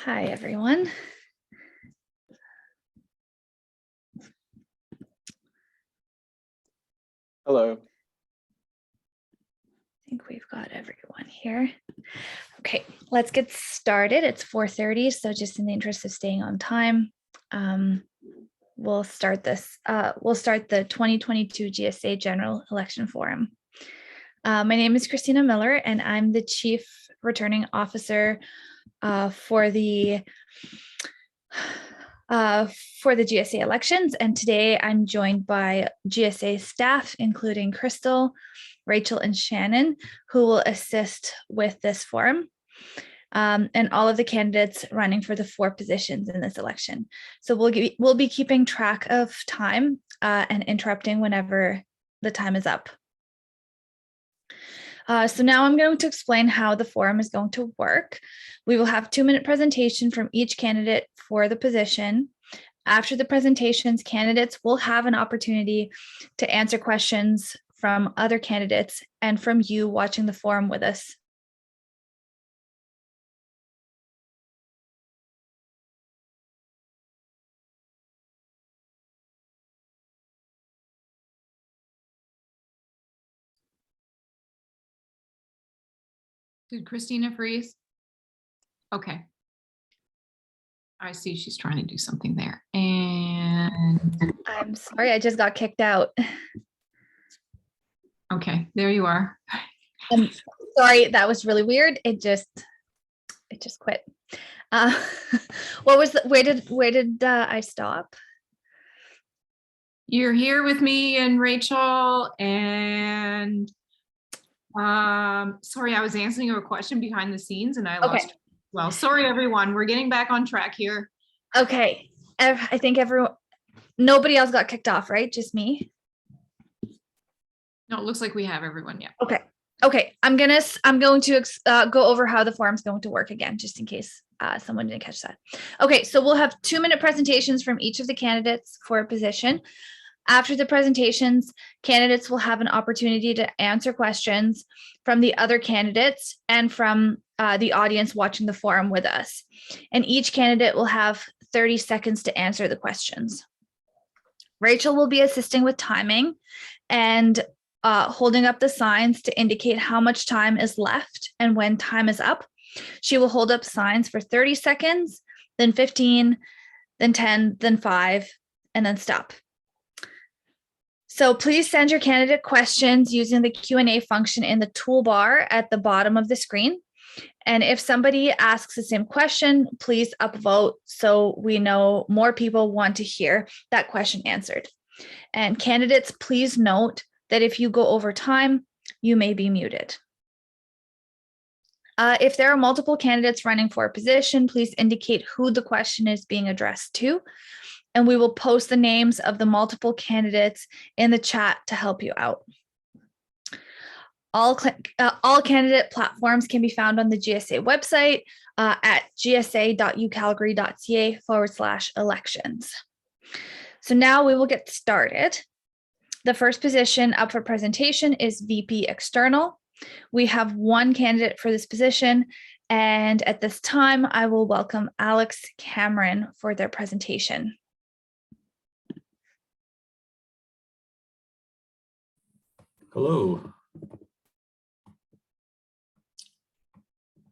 Hi, everyone. Hello. I think we've got everyone here. Okay, let's get started. It's 4:30, so just in the interest of staying on time, we'll start this. We'll start the 2022 GSA General Election Forum. My name is Christina Miller, and I'm the Chief Returning Officer for the GSA Elections. And today I'm joined by GSA staff, including Crystal, Rachel, and Shannon, who will assist with this forum, and all of the candidates running for the 4 positions in this election. So we'll be keeping track of time and interrupting whenever the time is up. So now I'm going to explain how the forum is going to work. We will have 2-minute presentation from each candidate for the position. After the presentations, candidates will have an opportunity to answer questions from other candidates and from you watching the forum with us. Did Christina freeze? Okay. I see she's trying to do something there. And I'm sorry, I just got kicked out. okay, there you are. I'm sorry, that was really weird. It just quit. What was where did I stop? You're here with me and Rachel, and sorry, I was answering a question behind the scenes and I lost. Okay. Well, sorry everyone, we're getting back on track here. Okay, I think nobody else got kicked off, right? Just me? No, it looks like we have everyone. Yeah. Okay. I'm going to go over how the forum's going to work again, just in case someone didn't catch that. Okay, so we'll have 2-minute presentations from each of the candidates for a position. After the presentations, candidates will have an opportunity to answer questions from the other candidates and from the audience watching the forum with us. And each candidate will have 30 seconds to answer the questions. Rachel will be assisting with timing and holding up the signs to indicate how much time is left and when time is up. She will hold up signs for 30 seconds, then 15, then 10, then 5, and then stop. So please send your candidate questions using the Q&A function in the toolbar at the bottom of the screen. And if somebody asks the same question, please upvote so we know more people want to hear that question answered. And candidates, please note that if you go over time, you may be muted. If there are multiple candidates running for a position, please indicate who the question is being addressed to, and we will post the names of the multiple candidates in the chat to help you out. All candidate platforms can be found on the GSA website at gsa.ucalgary.ca/elections. So now we will get started. The first position up for presentation is VP External. We have 1 candidate for this position, and at this time, I will welcome Alex Cameron for their presentation. Hello.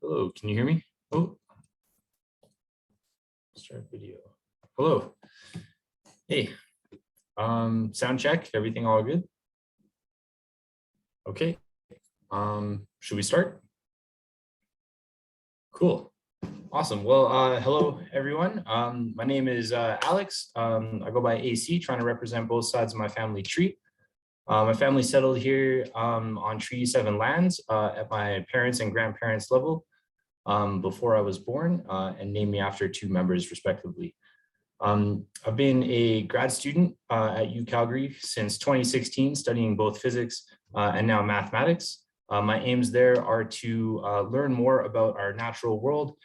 Hello, can you hear me? Oh, start video. Hello. Hey, sound check, everything all good? Okay, should we start? Cool, awesome. Well, hello everyone. My name is Alex. I go by AC, trying to represent both sides of my family tree. My family settled here on Treaty 7 lands at my parents' and grandparents' level before I was born, and named me after 2 members respectively. I've been a grad student at UCalgary since 2016, studying both physics and now mathematics. My aims there are to learn more about our natural world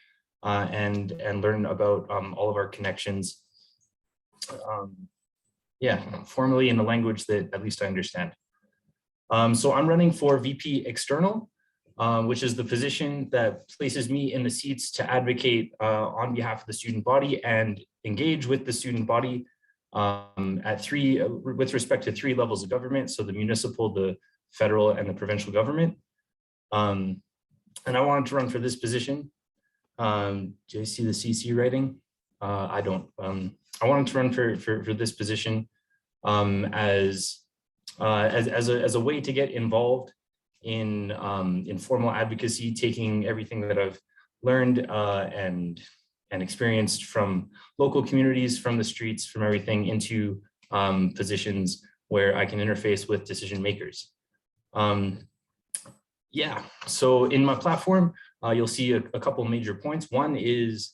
and learn about all of our connections. Formally in the language that at least I understand. So I'm running for VP External. which is the position that places me in the seats to advocate on behalf of the student body and engage with the student body with respect to 3 levels of government. So the municipal, the federal, and the provincial government. And I wanted to run for this position. Do you see the CC writing? I don't. I wanted to run for this position as a way to get involved in formal advocacy, taking everything that I've learned and experienced from local communities, from the streets, from everything into positions where I can interface with decision makers. Yeah, so in my platform, you'll see a couple major points. One is,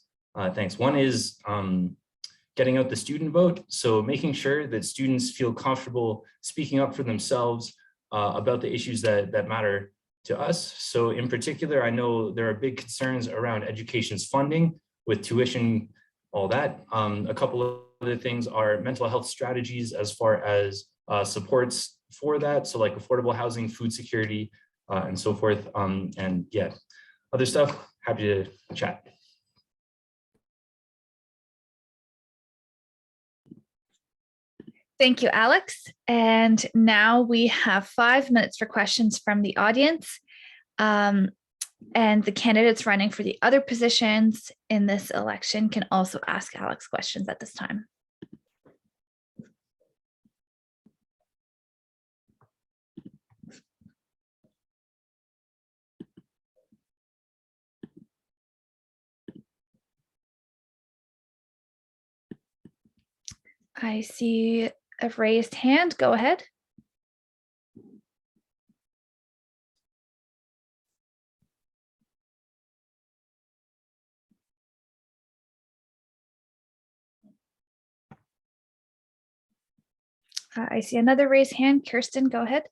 getting out the student vote. So making sure that students feel comfortable speaking up for themselves about the issues that matter to us. So in particular, I know there are big concerns around education's funding with tuition, all that. A couple of other things are mental health strategies as far as supports for that. So like affordable housing, food security, and so forth. And yeah, other stuff, happy to chat. Thank you, Alex. And now we have 5 minutes for questions from the audience. And the candidates running for the other positions in this election can also ask Alex questions at this time. I see a raised hand. Go ahead. I see another raised hand. Kirsten, go ahead.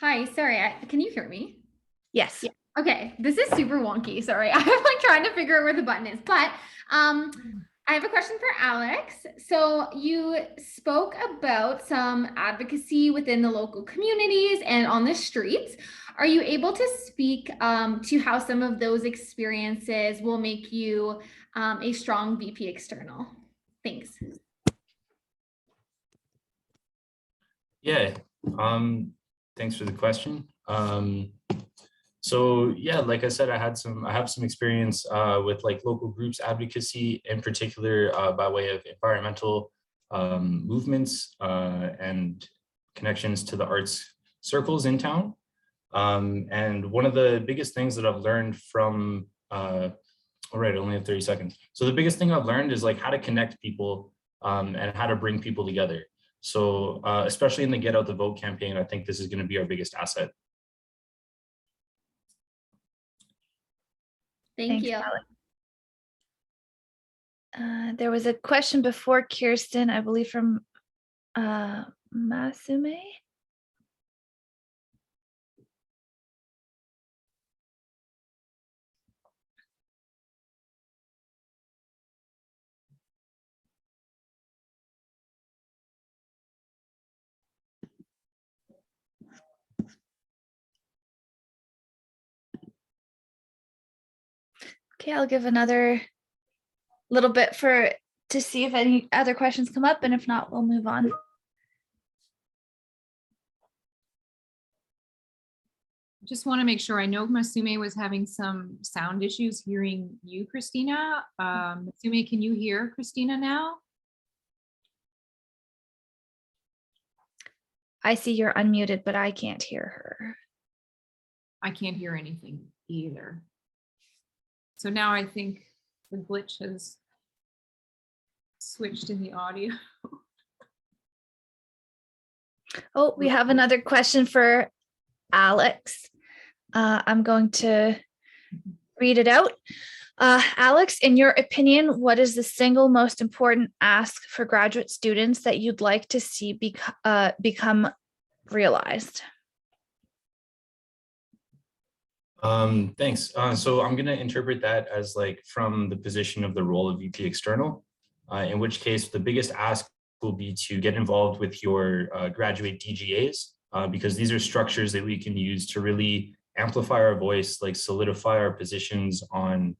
Hi, sorry, can you hear me? Yes. Yeah. Okay, this is super wonky. Sorry, I'm like trying to figure out where the button is, but I have a question for Alex. So you spoke about some advocacy within the local communities and on the streets. Are you able to speak to how some of those experiences will make you a strong VP external? Thanks. Yeah, thanks for the question. So yeah, like I said, I have some experience with like local groups advocacy, in particular by way of environmental movements and connections to the arts circles in town. And one of the biggest things that I've learned from, all right, I only have 30 seconds. So the biggest thing I've learned is like how to connect people and how to bring people together. So especially in the Get Out the Vote campaign, I think this is going to be our biggest asset. Thank you. There was a question before Kirsten, I believe from Masume. Okay, I'll give another little bit to see if any other questions come up, and if not, we'll move on. Just want to make sure. I know Masume was having some sound issues hearing you, Christina. Masume, can you hear Christina now? I see you're unmuted, but I can't hear her. I can't hear anything either. So now I think the glitch has switched in the audio. Oh, we have another question for Alex. I'm going to read it out. Alex, in your opinion, what is the single most important ask for graduate students that you'd like to see become realized? Thanks. So I'm going to interpret that as like from the position of the role of VP External, in which case the biggest ask will be to get involved with your graduate DGAs, because these are structures that we can use to really amplify our voice, like solidify our positions on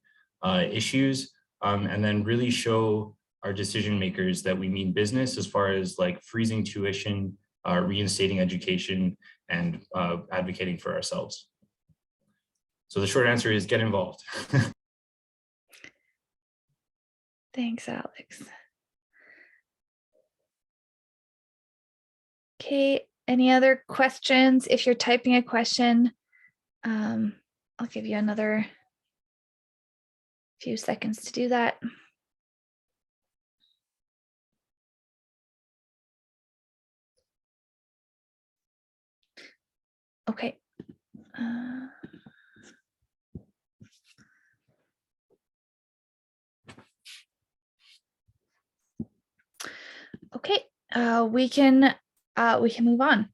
issues, and then really show our decision makers that we mean business as far as like freezing tuition, reinstating education, and advocating for ourselves. So the short answer is get involved. Thanks, Alex. Okay, any other questions? If you're typing a question, I'll give you another few seconds to do that. Okay. Okay, we can move on.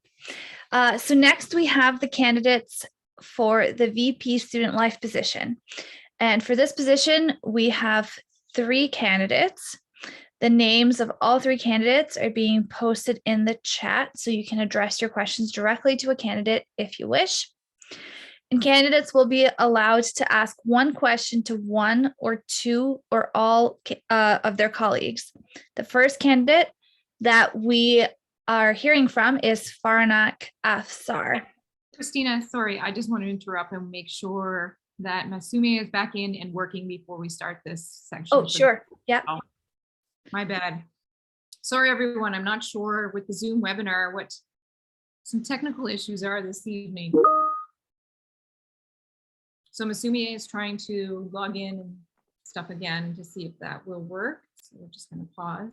So next we have the candidates for the VP Student Life position. And for this position, we have 3 candidates. The names of all 3 candidates are being posted in the chat, so you can address your questions directly to a candidate if you wish. And candidates will be allowed to ask 1 question to 1 or 2 or all of their colleagues. The first candidate that we are hearing from is Faranak Afshar. Christina, sorry, I just want to interrupt and make sure that Masume is back in and working before we start this section. Oh, sure. Yeah. Oh, my bad. Sorry, everyone. I'm not sure with the Zoom webinar what some technical issues are this evening. So Masume is trying to log in and stuff again to see if that will work. So we're just going to pause.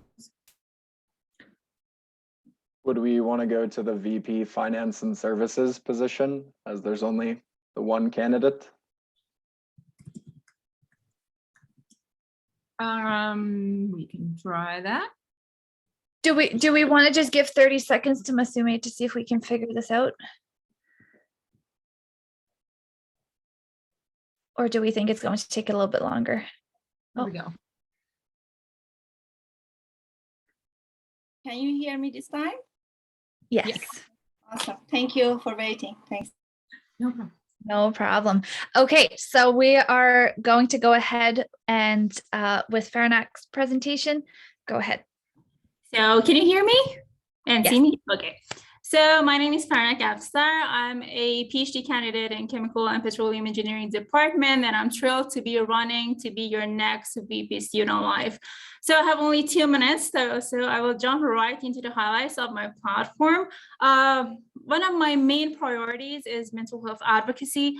Would we want to go to the VP Finance and Services position, as there's only the 1 candidate? We can try that. Do we want to just give 30 seconds to Masume to see if we can figure this out? Or do we think it's going to take a little bit longer? There we go. Can you hear me this time? Yes. Yes. Awesome. Thank you for waiting. Thanks. No problem. No problem. Okay, so we are going to go ahead and with Faranak's presentation, go ahead. So can you hear me and Yes. see me? Okay. So my name is Faranak Afshar. I'm a PhD candidate in Chemical and Petroleum Engineering Department, and I'm thrilled to be running to be your next VP Student Life. So I have only 2 minutes, so I will jump right into the highlights of my platform. One of my main priorities is mental health advocacy.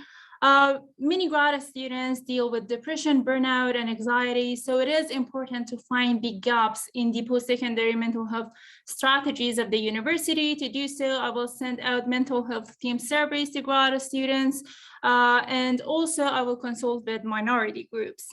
Many grad students deal with depression, burnout, and anxiety, so it is important to find big gaps in the post-secondary mental health strategies of the university. To do so, I will send out mental health theme surveys to grad students, and also I will consult with minority groups.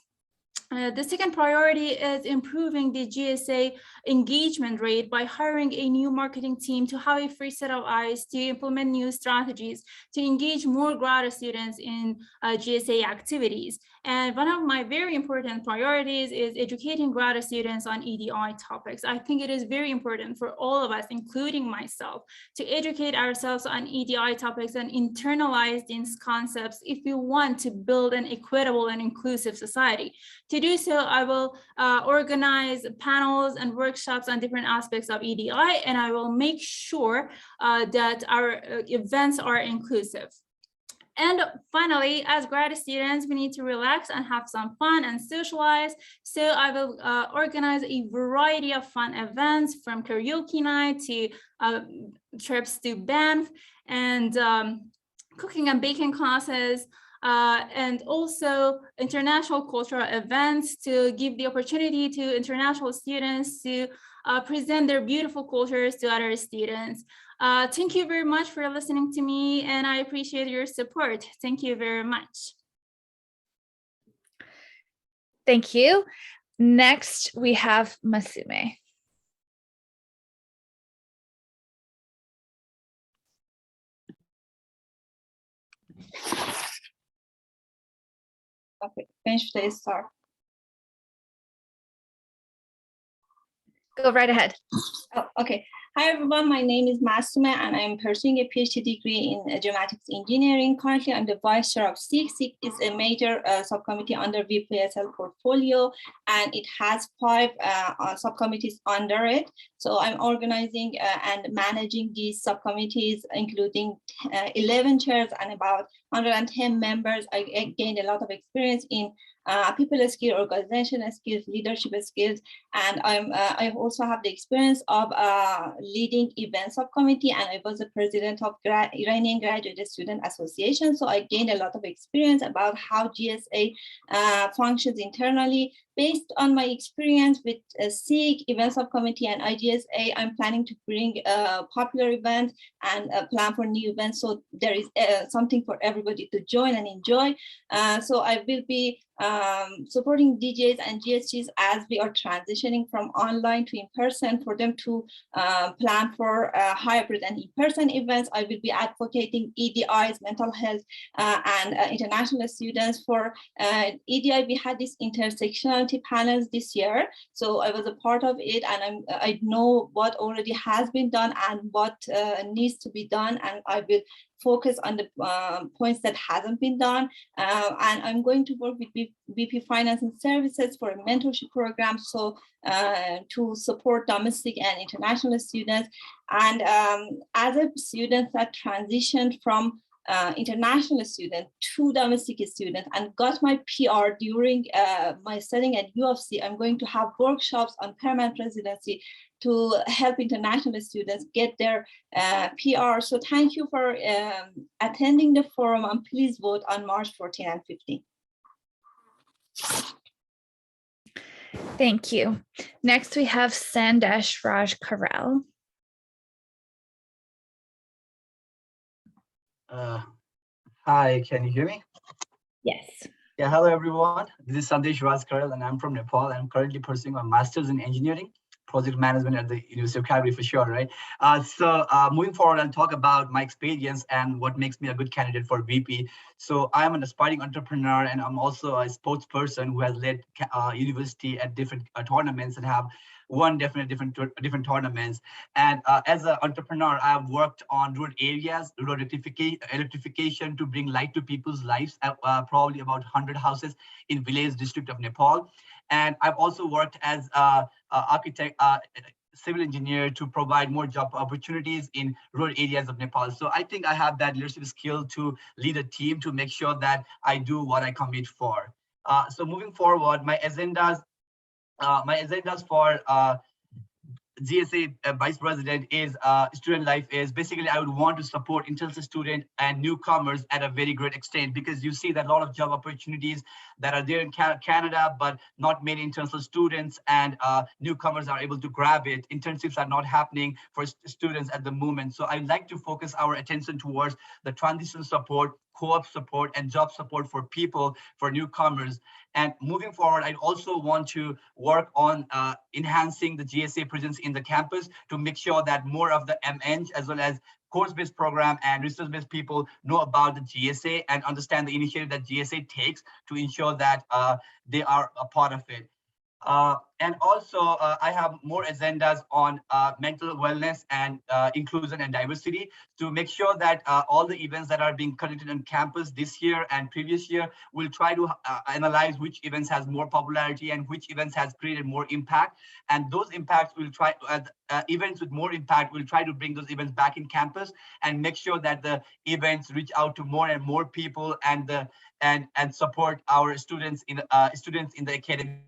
The second priority is improving the GSA engagement rate by hiring a new marketing team to have a free set of eyes to implement new strategies to engage more grad students in GSA activities. And one of my very important priorities is educating grad students on EDI topics. I think it is very important for all of us, including myself, to educate ourselves on EDI topics and internalize these concepts if we want to build an equitable and inclusive society. To do so, I will organize panels and workshops on different aspects of EDI, and I will make sure that our events are inclusive. And finally, as grad students, we need to relax and have some fun and socialize. So I will organize a variety of fun events, from karaoke night to trips to Banff, and cooking and baking classes, and also international cultural events to give the opportunity to international students to present their beautiful cultures to other students. Thank you very much for listening to me, and I appreciate your support. Thank you very much. Thank you. Next, we have Masume. Okay, when should I start? Go right ahead. Oh, okay. Hi, everyone. My name is Masume, and I'm pursuing a PhD degree in geomatics engineering. Currently, I'm the vice chair of SIG. SIG is a major subcommittee under VPSL portfolio, and it has 5 subcommittees under it. So I'm organizing and managing these subcommittees, including 11 chairs and about 110 members. I gained a lot of experience in people skills, organizational skills, leadership skills, and I also have the experience of leading event subcommittee, and I was the president of Iranian Graduate Student Association. So I gained a lot of experience about how GSA functions internally. Based on my experience with SIG, event subcommittee, and IGSA, I'm planning to bring a popular event and plan for new events. So there is something for everybody to join and enjoy. So I will be supporting DJs and GSGs as we are transitioning from online to in-person for them to plan for hybrid and in-person events. I will be advocating EDIs, mental health, and international students. For EDI, we had this intersectionality panels this year. So I was a part of it, and I know what already has been done and what needs to be done, and I will focus on the points that hasn't been done. And I'm going to work with VP Finance and Services for a mentorship program, so to support domestic and international students. And as a student that transitioned from international student to domestic student and got my PR during my studying at U of C, I'm going to have workshops on permanent residency to help international students get their PR. So thank you for attending the forum, and please vote on March 14 and 15. Thank you. Next, we have Sandesh Raj Kharel. Hi, can you hear me? Yes. Yeah, hello everyone. This is Sandesh Raj Kharel, and I'm from Nepal. I'm currently pursuing a master's in engineering, project management at the University of Calgary for sure, right? So moving forward, I'll talk about my experience and what makes me a good candidate for VP. So I'm an aspiring entrepreneur, and I'm also a sports person who has led university at different tournaments and have won different tournaments. And as an entrepreneur, I've worked on rural areas, rural electrification to bring light to people's lives, probably about 100 houses in village district of Nepal. And I've also worked as an architect, civil engineer to provide more job opportunities in rural areas of Nepal. So I think I have that leadership skill to lead a team to make sure that I do what I commit for. So moving forward, my agendas for GSA Vice President is student life is basically I would want to support international student and newcomers at a very great extent, because you see that a lot of job opportunities that are there in Canada, but not many international students and newcomers are able to grab it. Internships are not happening for students at the moment. So I'd like to focus our attention towards the transition support, co-op support, and job support for people, for newcomers. And moving forward, I also want to work on enhancing the GSA presence in the campus to make sure that more of the MNs as well as course-based program and research-based people know about the GSA and understand the initiative that GSA takes to ensure that they are a part of it. And also, I have more agendas on mental wellness and inclusion and diversity to make sure that all the events that are being conducted on campus this year and previous year, we'll try to analyze which events has more popularity and which events has created more impact. And those impacts we'll try, events with more impact, we'll try to bring those events back in campus and make sure that the events reach out to more and more people and support our students in the academy.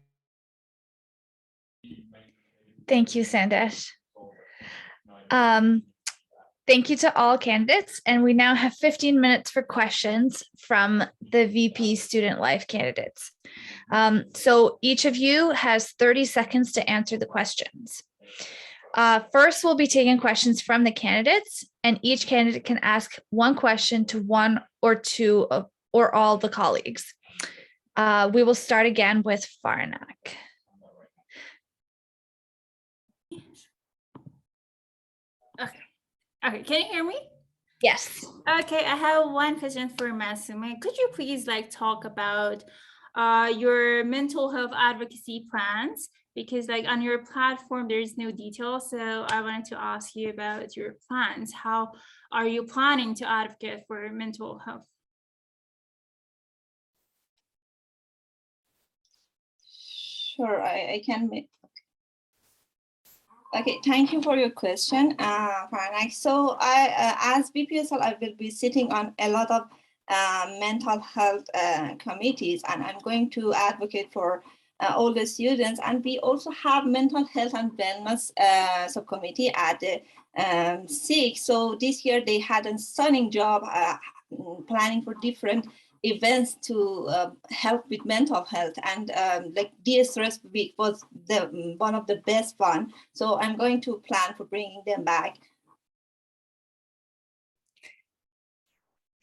Thank you, Sandesh. Thank you to all candidates. And we now have 15 minutes for questions from the VP Student Life candidates. So each of you has 30 seconds to answer the questions. First, we'll be taking questions from the candidates, and each candidate can ask one question to one or two or all the colleagues. We will start again with Faranak. Okay, can you hear me? Yes. Okay, I have one question for Masume. Could you please talk about your mental health advocacy plans because like on your platform, there is no detail. So I wanted to ask you about your plans. How are you planning to advocate for mental health? Sure, I can make. Okay, thank you for your question, Faranak. So as BPSL, I will be sitting on a lot of mental health committees, and I'm going to advocate for all the students. And we also have mental health and wellness subcommittee at the SIG. So this year they had a stunning job planning for different events to help with mental health, and like de-stress week was one of the best one. So I'm going to plan for bringing them back.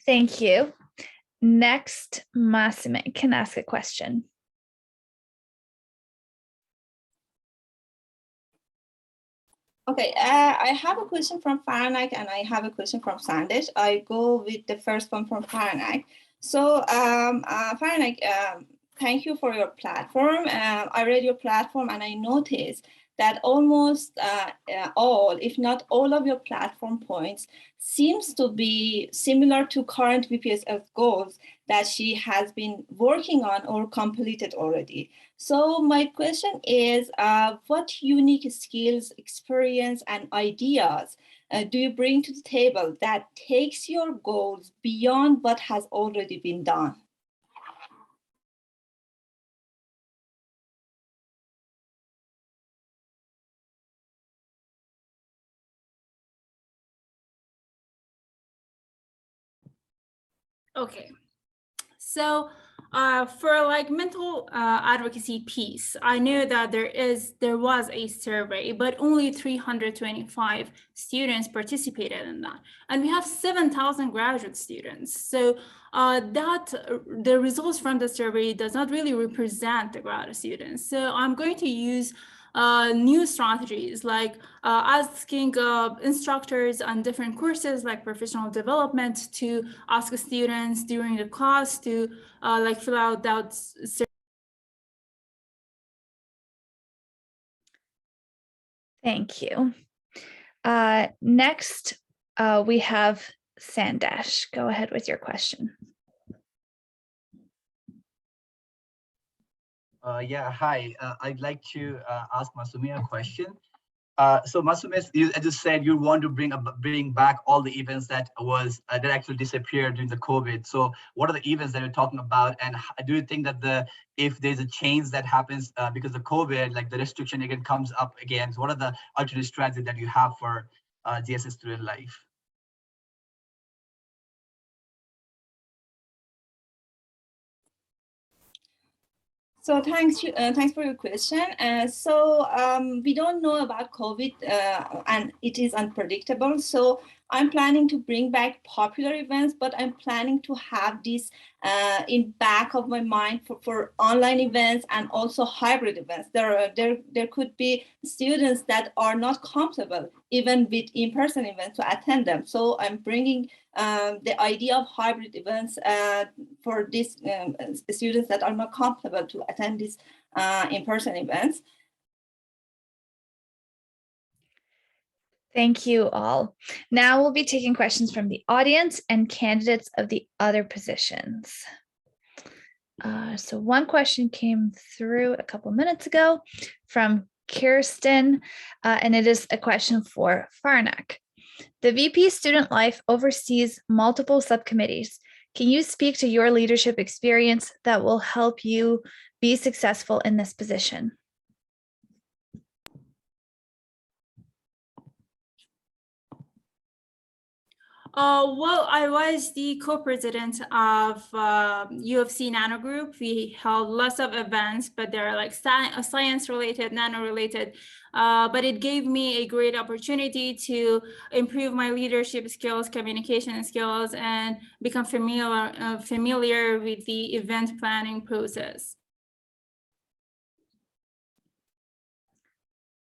Thank you. Next, Masume can ask a question. Okay, I have a question from Faranak and I have a question from Sandesh. I go with the first one from Faranak. So Faranak, thank you for your platform. I read your platform and I noticed that almost all, if not all of your platform points seems to be similar to current VPSF goals that she has been working on or completed already. So my question is, what unique skills, experience, and ideas do you bring to the table that takes your goals beyond what has already been done? Okay, so for like mental advocacy piece, I know that there was a survey, but only 325 students participated in that, and we have 7,000 graduate students. So that the results from the survey does not really represent the graduate students. So I'm going to use new strategies like asking instructors on different courses like professional development to ask students during the class to like fill out that. Thank you. Next, we have Sandesh. Go ahead with your question. Yeah, hi. I'd like to ask Masume a question. So Masume, as you said, you want to bring back all the events that actually disappeared during the COVID. So what are the events that you're talking about, and do you think that if there's a change that happens because of COVID, like the restriction again comes up again? So what are the alternate strategies that you have for GSA student life? So thanks for your question. We don't know about COVID and it is unpredictable. So I'm planning to bring back popular events, but I'm planning to have this in back of my mind for online events and also hybrid events. There could be students that are not comfortable even with in-person events to attend them. So I'm bringing the idea of hybrid events for these students that are not comfortable to attend these in-person events. Thank you all. Now we'll be taking questions from the audience and candidates of the other positions. So one question came through a couple minutes ago from Kirsten, and it is a question for Faranak. The VP Student Life oversees multiple subcommittees. Can you speak to your leadership experience that will help you be successful in this position? Well, I was the co-president of UFC Nano Group. We held lots of events, but they're like science-related, nano-related. But it gave me a great opportunity to improve my leadership skills, communication skills, and become familiar with the event planning process.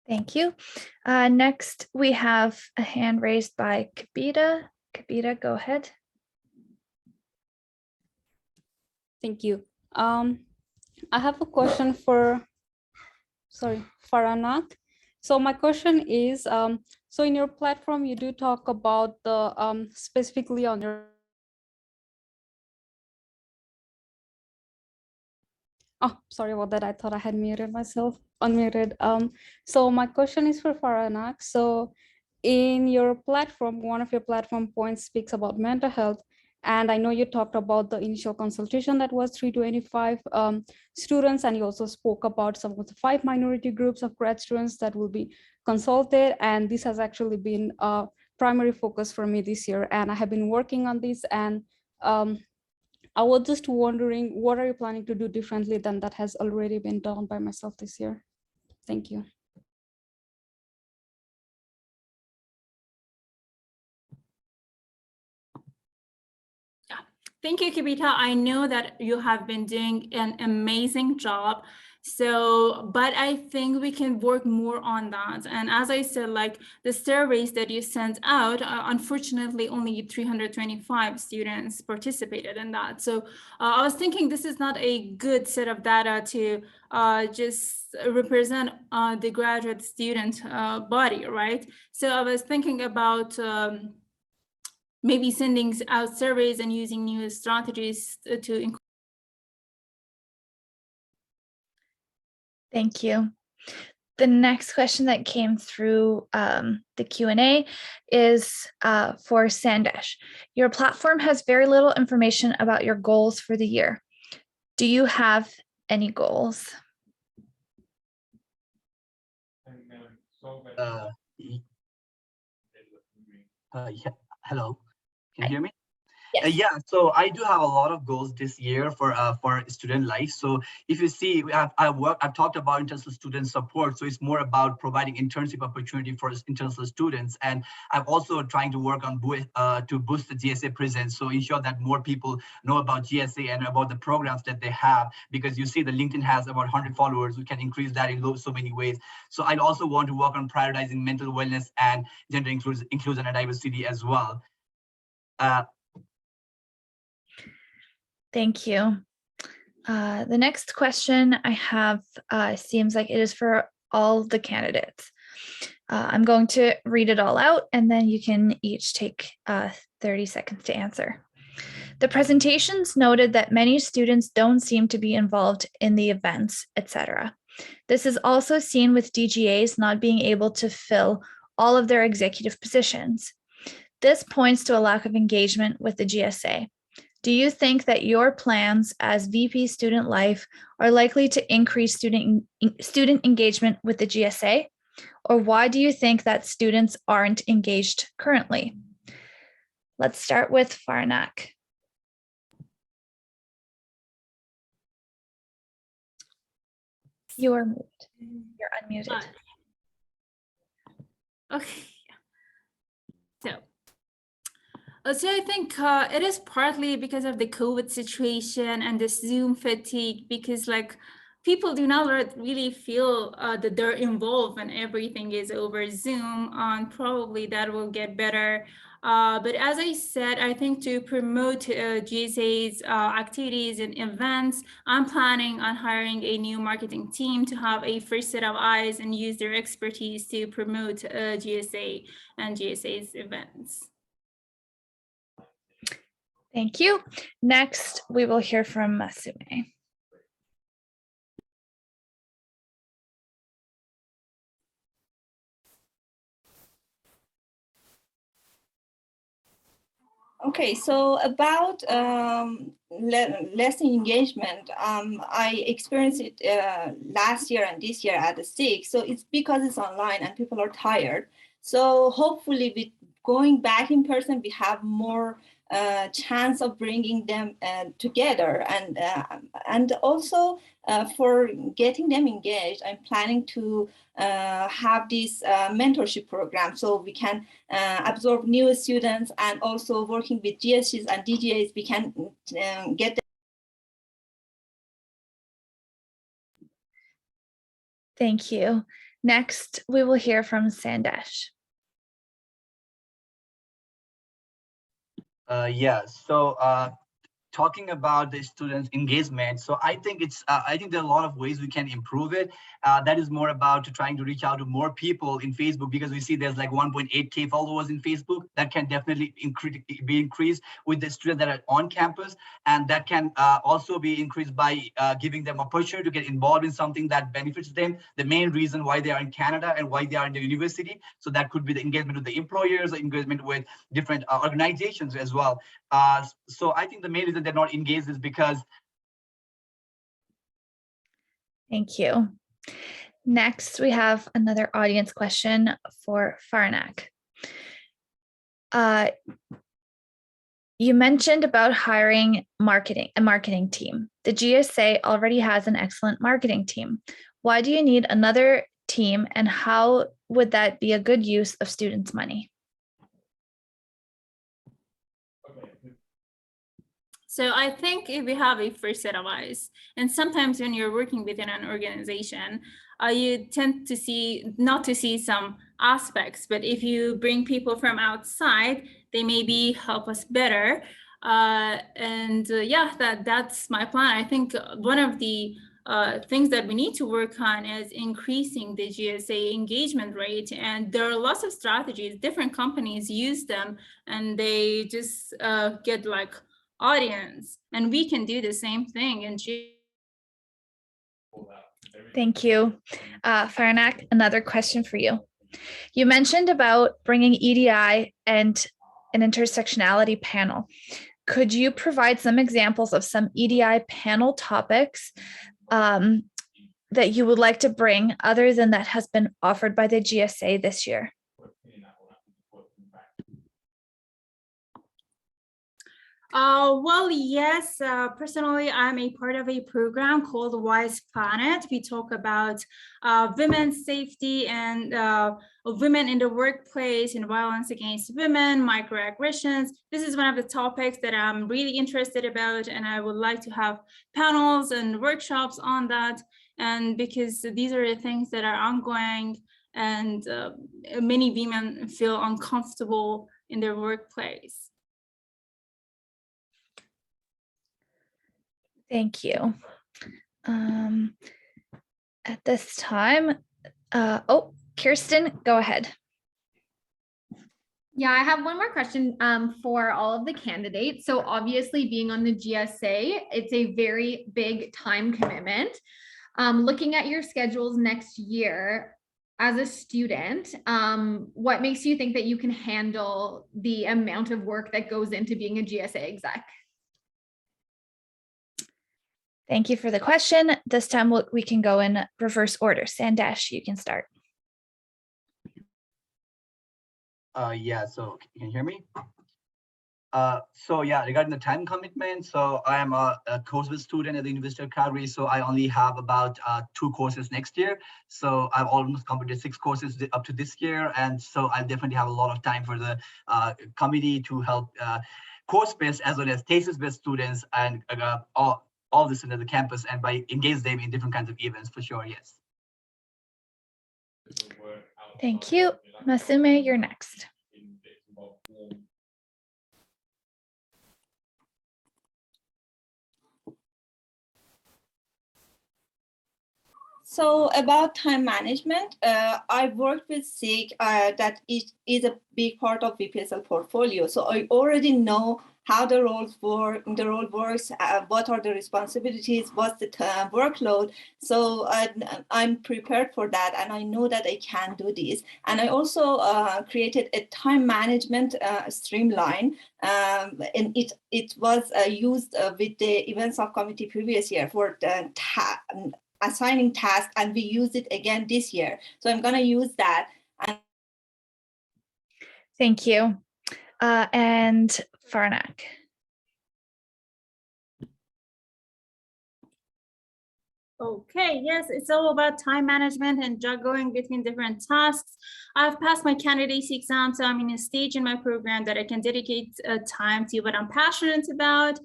Thank you. Next, we have a hand raised by Keira. Keira, go ahead. Thank you. I have a question for Faranak. So my question is, so in your platform, you do talk about the specifically on your. Oh, sorry about that. I thought I had muted myself, unmuted. So my question is for Faranak. So in your platform, one of your platform points speaks about mental health. And I know you talked about the initial consultation that was 325 students, and you also spoke about some of the 5 minority groups of grad students that will be consulted. And this has actually been a primary focus for me this year. And I have been working on this, and I was just wondering, what are you planning to do differently than that has already been done by myself this year? Thank you. Thank you, Kibita. I know that you have been doing an amazing job. So, but I think we can work more on that. And as I said, like the surveys that you sent out, unfortunately, only 325 students participated in that. So I was thinking this is not a good set of data to just represent the graduate student body, right? So I was thinking about maybe sending out surveys and using new strategies to increase. Thank you. The next question that came through the Q&A is for Sandesh. Your platform has very little information about your goals for the year. Do you have any goals? Yeah. Hello, can you hear me? Yes. Yeah, so I do have a lot of goals this year for student life. So if you see, I've talked about international student support. So it's more about providing internship opportunity for international students, and I'm also trying to work on to boost the GSA presence. So ensure that more people know about GSA and about the programs that they have, because you see the LinkedIn has about 100 followers. We can increase that in so many ways. So I also want to work on prioritizing mental wellness and gender inclusion and diversity as well. Thank you. The next question I have seems like it is for all the candidates. I'm going to read it all out, and then you can each take 30 seconds to answer. The presentations noted that many students don't seem to be involved in the events, etc. This is also seen with DGAs not being able to fill all of their executive positions. This points to a lack of engagement with the GSA. Do you think that your plans as VP Student Life are likely to increase student engagement with the GSA? Or why do you think that students aren't engaged currently? Let's start with Faranak. You are muted. You're unmuted. Okay. So I think it is partly because of the COVID situation and the Zoom fatigue, because like people do not really feel that they're involved when everything is over Zoom, and probably that will get better. But as I said, I think to promote GSA's activities and events, I'm planning on hiring a new marketing team to have a fresh set of eyes and use their expertise to promote GSA and GSA's events. Thank you. Next, we will hear from Masume. Okay, so about less engagement, I experienced it last year and this year at the SIG. So it's because it's online and people are tired. So hopefully with going back in person, we have more chance of bringing them together, and also for getting them engaged, I'm planning to have this mentorship program so we can absorb new students, and also working with GSCs and DGAs, we can get them. Thank you. Next, we will hear from Sandesh. Yeah, so talking about the students' engagement. So I think I think there are a lot of ways we can improve it. That is more about trying to reach out to more people in Facebook, because we see there's like 1.8K followers in Facebook. That can definitely be increased with the students that are on campus. And that can also be increased by giving them opportunity to get involved in something that benefits them. The main reason why they are in Canada and why they are in the university. So that could be the engagement with the employers, the engagement with different organizations as well. So I think the main reason they're not engaged is because. Thank you. Next, we have another audience question for Faranak. You mentioned about hiring a marketing team. The GSA already has an excellent marketing team. Why do you need another team, and how would that be a good use of students' money? So I think if we have a first set of eyes, and sometimes when you're working within an organization, you tend to not to see some aspects, but if you bring people from outside, they maybe help us better. Yeah, that's my plan. I think one of the things that we need to work on is increasing the GSA engagement rate. And there are lots of strategies, different companies use them, and they just get like audience, and we can do the same thing. And Thank you. Faranak, another question for you. You mentioned about bringing EDI and an intersectionality panel. Could you provide some examples of some EDI panel topics that you would like to bring other than that has been offered by the GSA this year? Well, yes, personally, I'm a part of a program called Wise Planet. We talk about women's safety and women in the workplace and violence against women, microaggressions. This is one of the topics that I'm really interested about, and I would like to have panels and workshops on that. And because these are the things that are ongoing, and many women feel uncomfortable in their workplace. Thank you. At this time, Kirsten, go ahead. Yeah, I have one more question for all of the candidates. So obviously being on the GSA, it's a very big time commitment. Looking at your schedules next year as a student, what makes you think that you can handle the amount of work that goes into being a GSA exec? Thank you for the question. This time we can go in reverse order. Sandesh, you can start. Yeah, so you can hear me? So yeah, regarding the time commitment, so I am a coursework student at the University of Calgary, so I only have about 2 courses next year. So I've almost completed 6 courses up to this year, and so I definitely have a lot of time for the committee to help course-based as well as thesis-based students and all this into the campus, and by engage them in different kinds of events for sure, yes. Thank you. Masume, you're next. So about time management, I worked with SIG that is a big part of VPSL portfolio. So I already know how the role works, what are the responsibilities, what's the workload. So I'm prepared for that, and I know that I can do this. And I also created a time management streamline, and it was used with the event subcommittee previous year for the assigning tasks, and we used it again this year. So I'm going to use that. Thank you. And Faranak. Okay, yes, it's all about time management and juggling between different tasks. I've passed my candidacy exam, so I'm in a stage in my program that I can dedicate time to what I'm passionate about.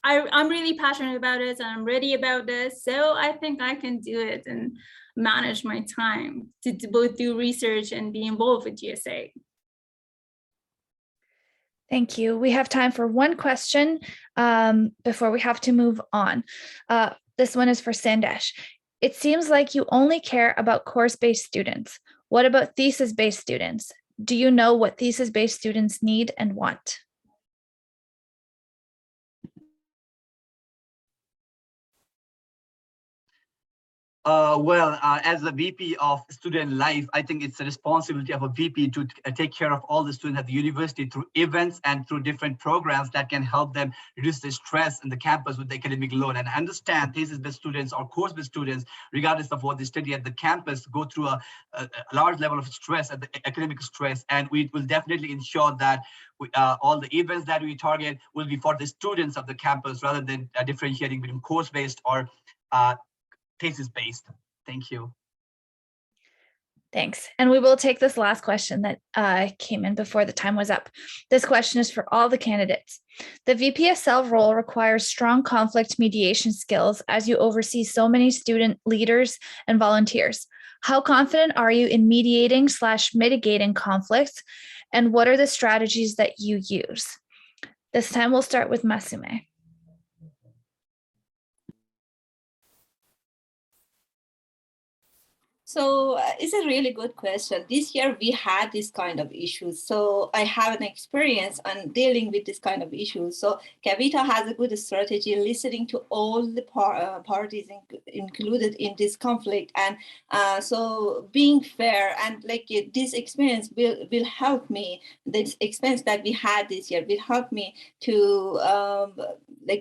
I'm really passionate about it, and I'm ready about this. So I think I can do it and manage my time to both do research and be involved with GSA. Thank you. We have time for one question before we have to move on. This one is for Sandesh. It seems like you only care about course-based students. What about thesis-based students? Do you know what thesis-based students need and want? As a VP of student life, I think it's the responsibility of a VP to take care of all the students at the university through events and through different programs that can help them reduce the stress in the campus with the academic load. And I understand thesis-based students or course-based students, regardless of what they study at the campus, go through a large level of stress, at the academic stress, and we will definitely ensure that all the events that we target will be for the students of the campus rather than differentiating between course-based or thesis-based. Thank you. Thanks. And we will take this last question that came in before the time was up. This question is for all the candidates. The VPSL role requires strong conflict mediation skills as you oversee so many student leaders and volunteers. How confident are you in mediating/mitigating conflicts? And what are the strategies that you use? This time we'll start with Masume. So it's a really good question. This year we had this kind of issues. So I have an experience on dealing with this kind of issues. So Kavita has a good strategy listening to all the parties included in this conflict. And so being fair and this experience will help me. This experience that we had this year will help me to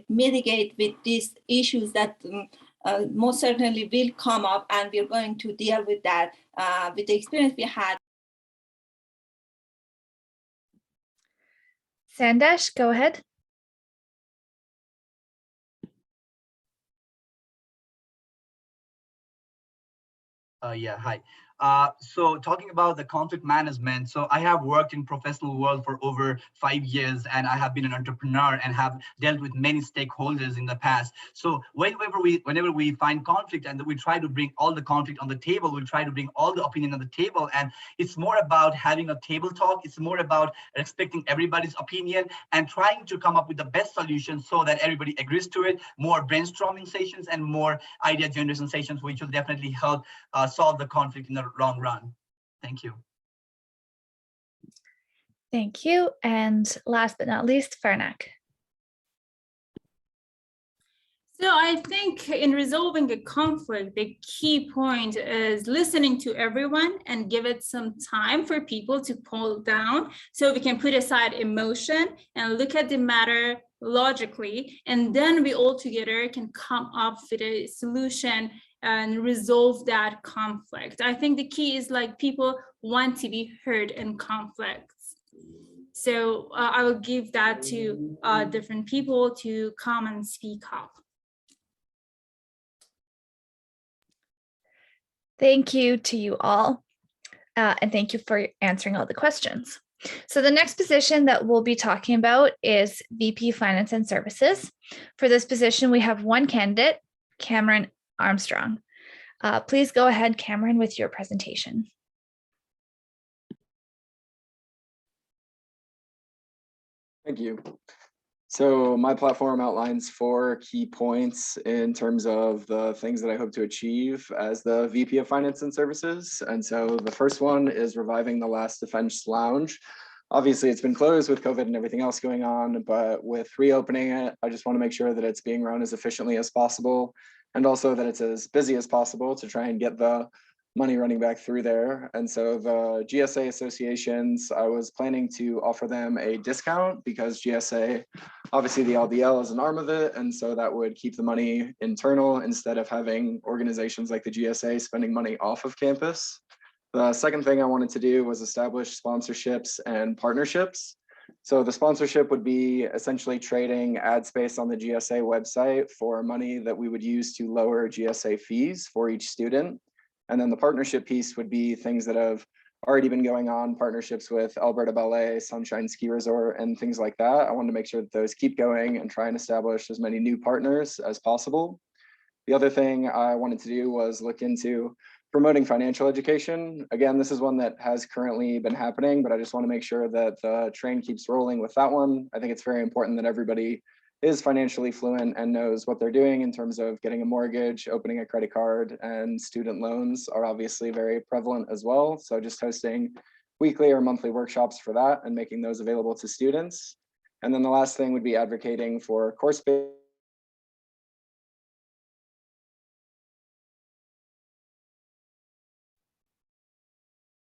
mitigate with these issues that most certainly will come up, and we're going to deal with that with the experience we had. Sandesh, go ahead. Hi. So talking about the conflict management, so I have worked in professional world for over 5 years, and I have been an entrepreneur and have dealt with many stakeholders in the past. So whenever we find conflict and we try to bring all the conflict on the table, we try to bring all the opinion on the table, and it's more about having a table talk. It's more about respecting everybody's opinion and trying to come up with the best solution so that everybody agrees to it. More brainstorming sessions and more idea generation sessions, which will definitely help solve the conflict in the long run. Thank you. Thank you. And last but not least, Faranak. So I think in resolving a conflict, the key point is listening to everyone and give it some time for people to cool down so we can put aside emotion and look at the matter logically, and then we all together can come up with a solution and resolve that conflict. I think the key is people want to be heard in conflicts. So I will give that to different people to come and speak up. Thank you to you all. And thank you for answering all the questions. So the next position that we'll be talking about is VP Finance and Services. For this position, we have one candidate, Cameron Armstrong. Please go ahead, Cameron, with your presentation. Thank you. So my platform outlines 4 key points in terms of the things that I hope to achieve as the VP of Finance and Services. And so the first one is reviving the Last Defense Lounge. Obviously, it's been closed with COVID and everything else going on, but with reopening it, I just want to make sure that it's being run as efficiently as possible, and also that it's as busy as possible to try and get the money running back through there. And so the GSA associations, I was planning to offer them a discount because GSA, obviously the LDL is an arm of it. And so that would keep the money internal instead of having organizations like the GSA spending money off of campus. The second thing I wanted to do was establish sponsorships and partnerships. So the sponsorship would be essentially trading ad space on the GSA website for money that we would use to lower GSA fees for each student. And then the partnership piece would be things that have already been going on, partnerships with Alberta Ballet, Sunshine Ski Resort, and things like that. I wanted to make sure that those keep going and try and establish as many new partners as possible. The other thing I wanted to do was look into promoting financial education. Again, this is one that has currently been happening, but I just want to make sure that the train keeps rolling with that one. I think it's very important that everybody is financially fluent and knows what they're doing in terms of getting a mortgage, opening a credit card, and student loans are obviously very prevalent as well. So just hosting weekly or monthly workshops for that and making those available to students. And then the last thing would be advocating for course-based.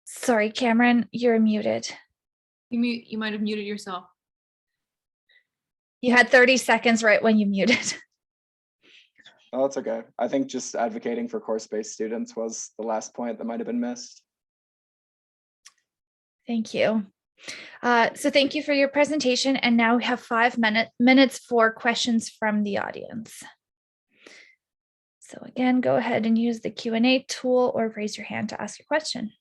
Sorry, Cameron, you're muted. You might have muted yourself. You had 30 seconds right when you muted. Oh, that's okay. I think just advocating for course-based students was the last point that might have been missed. Thank you. So thank you for your presentation. And now we have 5 minutes for questions from the audience. So again, go ahead and use the Q&A tool or raise your hand to ask your question.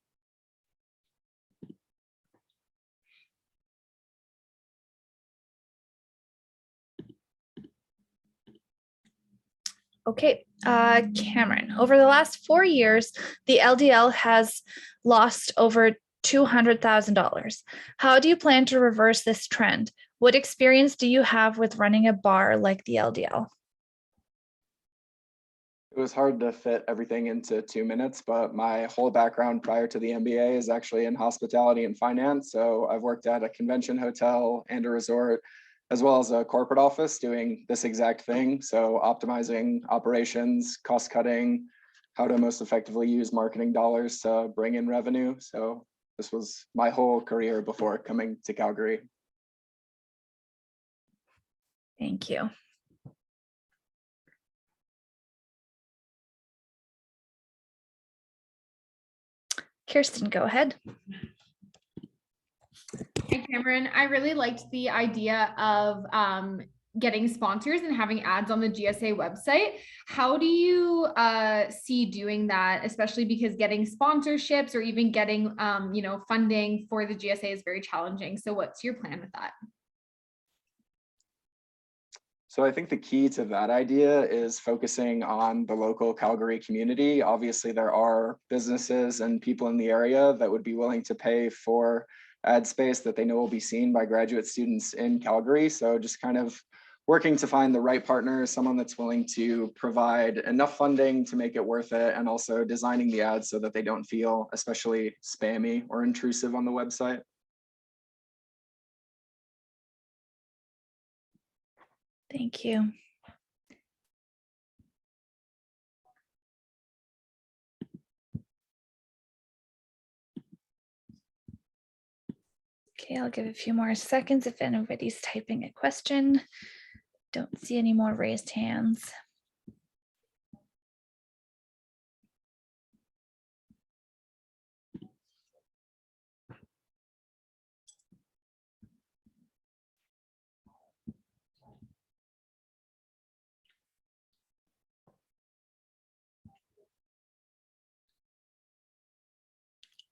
Okay, Cameron, over the last 4 years, the LDL has lost over $200,000. How do you plan to reverse this trend? What experience do you have with running a bar like the LDL? It was hard to fit everything into 2 minutes, but my whole background prior to the MBA is actually in hospitality and finance. So I've worked at a convention hotel and a resort, as well as a corporate office doing this exact thing. So optimizing operations, cost cutting, how to most effectively use marketing dollars to bring in revenue. So this was my whole career before coming to Calgary. Thank you. Kirsten, go ahead. Hey, Cameron, I really liked the idea of getting sponsors and having ads on the GSA website. How do you see doing that, especially because getting sponsorships or even getting funding for the GSA is very challenging. So what's your plan with that? So I think the key to that idea is focusing on the local Calgary community. Obviously, there are businesses and people in the area that would be willing to pay for ad space that they know will be seen by graduate students in Calgary. So just kind of working to find the right partner, someone that's willing to provide enough funding to make it worth it, and also designing the ads so that they don't feel especially spammy or intrusive on the website. Thank you. Okay, I'll give a few more seconds if anybody's typing a question. Don't see any more raised hands.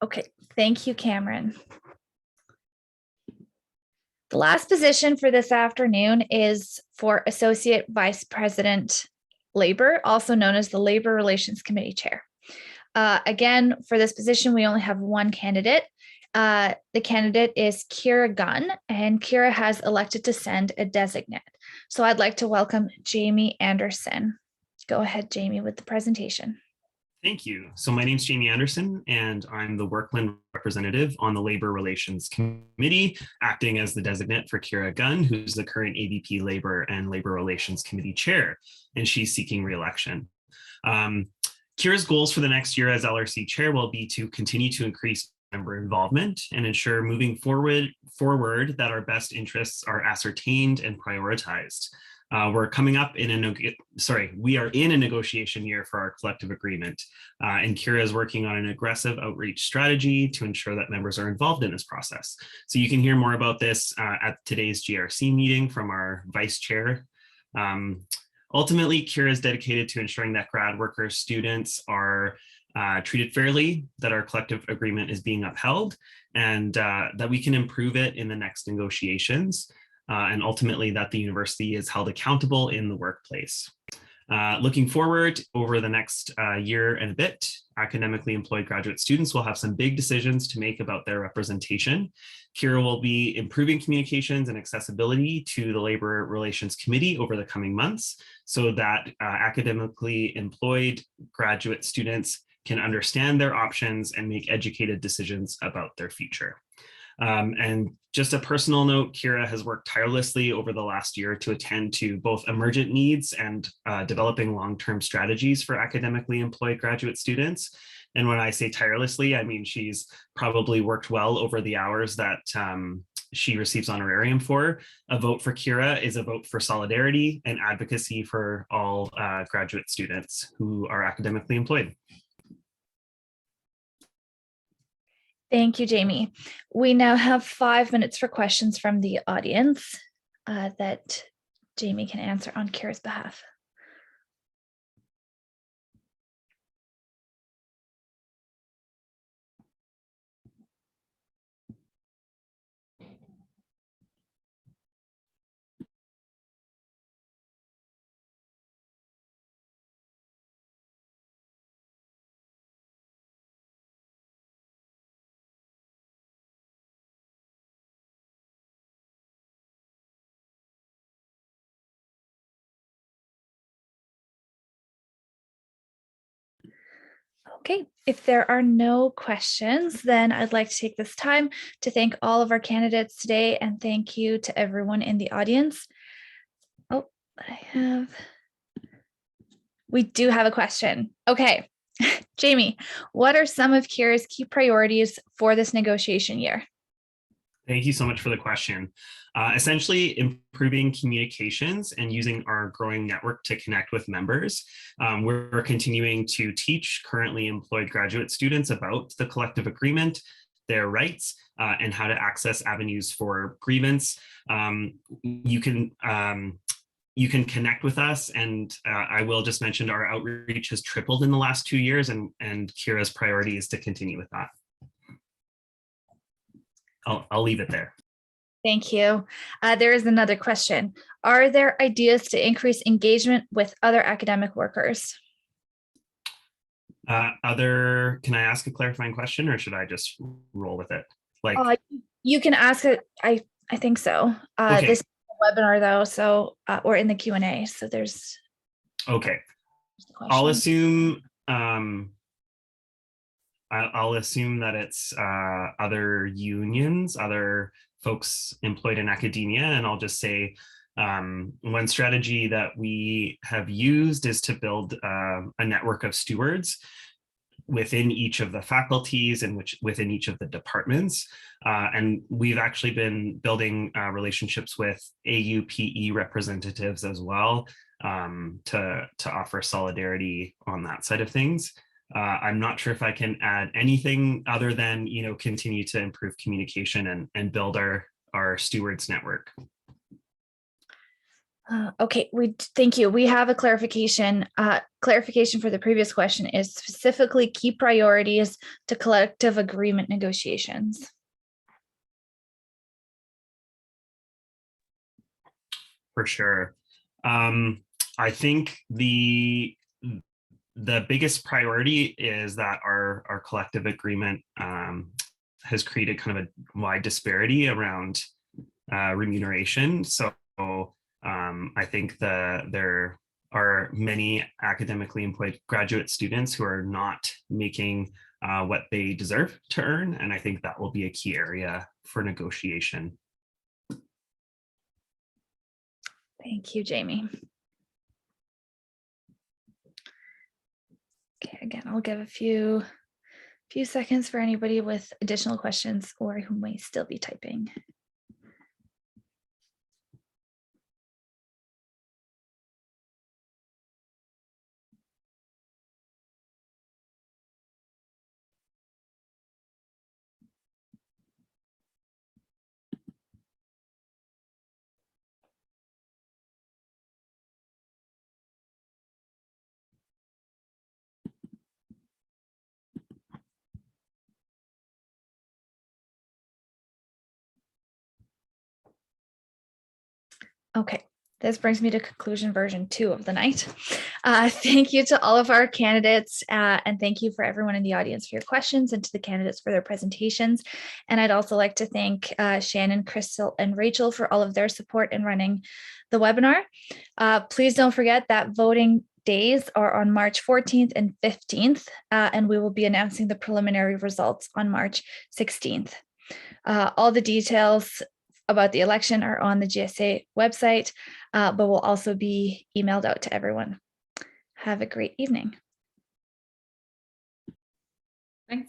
Okay, thank you, Cameron. The last position for this afternoon is for Associate Vice President Labor, also known as the Labor Relations Committee Chair. Again, for this position, we only have one candidate. The candidate is Keira Gunn, and Keira has elected to send a designate. So I'd like to welcome Jamie Anderson. Go ahead, Jamie, with the presentation. Thank you. So my name is Jamie Anderson, and I'm the Workland representative on the Labor Relations Committee, acting as the designate for Keira Gunn, who's the current AVP Labor and Labor Relations Committee Chair, and she's seeking re-election. Keira's goals for the next year as LRC Chair will be to continue to increase member involvement and ensure moving forward that our best interests are ascertained and prioritized. We're coming up in we are in a negotiation year for our collective agreement, and Keira is working on an aggressive outreach strategy to ensure that members are involved in this process. So you can hear more about this at today's GRC meeting from our vice chair. Ultimately, Keira is dedicated to ensuring that grad workers, students are treated fairly, that our collective agreement is being upheld, and that we can improve it in the next negotiations. And ultimately that the university is held accountable in the workplace. Looking forward over the next year and a bit, academically employed graduate students will have some big decisions to make about their representation. Keira will be improving communications and accessibility to the Labor Relations Committee over the coming months so that academically employed graduate students can understand their options and make educated decisions about their future. And just a personal note, Keira has worked tirelessly over the last year to attend to both emergent needs and developing long-term strategies for academically employed graduate students. And when I say tirelessly, I mean she's probably worked well over the hours that she receives honorarium for. A vote for Keira is a vote for solidarity and advocacy for all graduate students who are academically employed. Thank you, Jamie. We now have 5 minutes for questions from the audience that Jamie can answer on Keira's behalf. Okay, if there are no questions, then I'd like to take this time to thank all of our candidates today and thank you to everyone in the audience. Oh, we do have a question. Okay, Jamie, what are some of Keira's key priorities for this negotiation year? Thank you so much for the question. Essentially, improving communications and using our growing network to connect with members. We're continuing to teach currently employed graduate students about the collective agreement, their rights, and how to access avenues for grievance. You can connect with us, and I will just mention our outreach has tripled in the last 2 years, and Keira's priority is to continue with that. I'll leave it there. Thank you. There is another question. Are there ideas to increase engagement with other academic workers? Can I ask a clarifying question, or should I just roll with it? You can ask it. I think so. Okay. This webinar though, so or in the Q&A. So there's. Okay. I'll assume. I'll assume that it's other unions, other folks employed in academia, and I'll just say one strategy that we have used is to build a network of stewards within each of the faculties and within each of the departments. And we've actually been building relationships with AUPE representatives as well to offer solidarity on that side of things. I'm not sure if I can add anything other than, continue to improve communication and build our stewards network. Okay, thank you. We have a clarification. Clarification for the previous question is specifically key priorities to collective agreement negotiations. For sure. I think the biggest priority is that our collective agreement has created kind of a wide disparity around remuneration. So I think there are many academically employed graduate students who are not making what they deserve to earn. And I think that will be a key area for negotiation. Thank you, Jamie. Okay, again, I'll give a few seconds for anybody with additional questions or who may still be typing. Okay, This brings me to conclusion version 2 of the night. Thank you to all of our candidates, and thank you for everyone in the audience for your questions and to the candidates for their presentations. And I'd also like to thank Shannon, Crystal, and Rachel for all of their support in running the webinar. Please don't forget that voting days are on March 14th and 15th, and we will be announcing the preliminary results on March 16th. All the details about the election are on the GSA website, but will also be emailed out to everyone. Have a great evening. Thanks,